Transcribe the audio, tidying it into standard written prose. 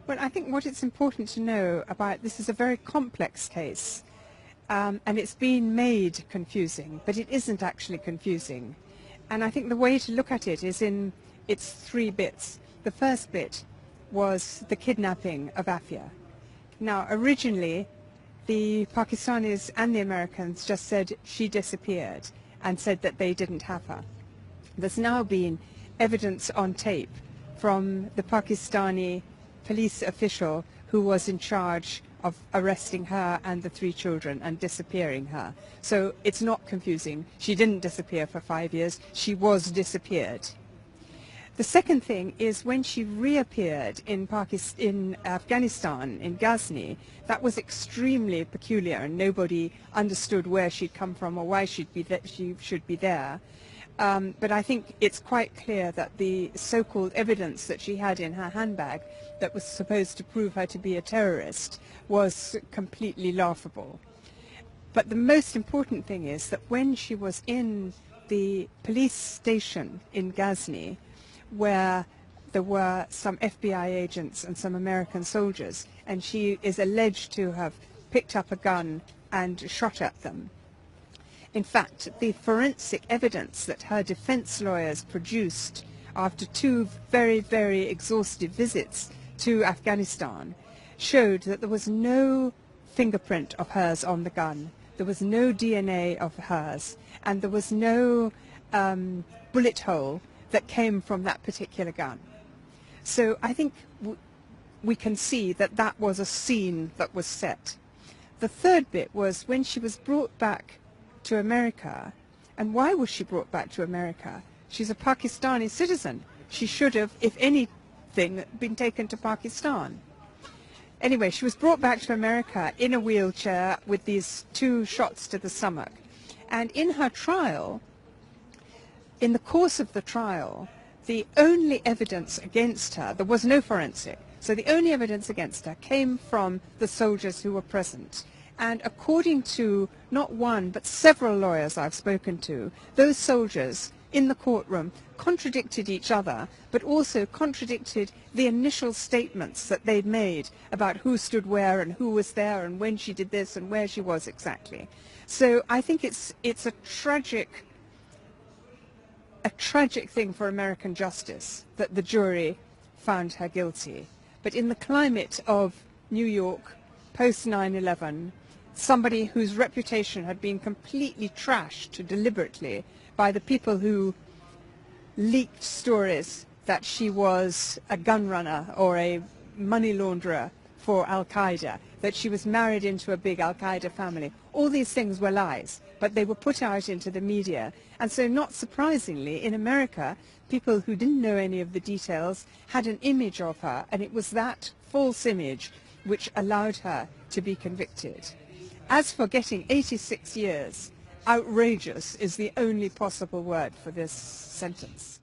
Well, I think what it's important to know about this is a very complex case, and it's been made confusing, but it isn't actually confusing. And I think the way to look at it is in its three bits. The first bit was the kidnapping of Afia. Now, originally, the Pakistanis and the Americans just said she disappeared and said that they didn't have her. There's now been evidence on tape from the Pakistani police official who was in charge of arresting her and the three children and disappearing her. So it's not confusing. She didn't disappear for 5 years. She was disappeared. The second thing is when she reappeared in Afghanistan, in Ghazni, that was extremely peculiar and nobody understood where she'd come from or why she should be there. But I think it's quite clear that the so-called evidence that she had in her handbag that was supposed to prove her to be a terrorist was completely laughable. But the most important thing is that when she was in the police station in Ghazni, where there were some FBI agents and some American soldiers, and she is alleged to have picked up a gun and shot at them. In fact, the forensic evidence that her defense lawyers produced after two very, very exhaustive visits to Afghanistan showed that there was no fingerprint of hers on the gun, there was no DNA of hers, and there was no bullet hole that came from that particular gun. So I think we can see that that was a scene that was set. The third bit was when she was brought back to America. And why was she brought back to America? She's a Pakistani citizen. She should have, if anything, been taken to Pakistan. Anyway, she was brought back to America in a wheelchair with these 2 shots to the stomach. And in her trial, in the course of the trial, the only evidence against her, there was no forensic, so the only evidence against her came from the soldiers who were present. And according to not one but several lawyers I've spoken to, those soldiers in the courtroom contradicted each other, but also contradicted the initial statements that they'd made about who stood where and who was there and when she did this and where she was exactly. So I think it's a tragic thing for American justice that the jury found her guilty. But in the climate of New York post 9/11, somebody whose reputation had been completely trashed deliberately by the people who leaked stories that she was a gun runner or a money launderer for Al-Qaeda, that she was married into a big Al-Qaeda family. All these things were lies, but they were put out into the media. And so not surprisingly, in America, people who didn't know any of the details had an image of her, and it was that false image which allowed her to be convicted. As for getting 86 years, outrageous is the only possible word for this sentence.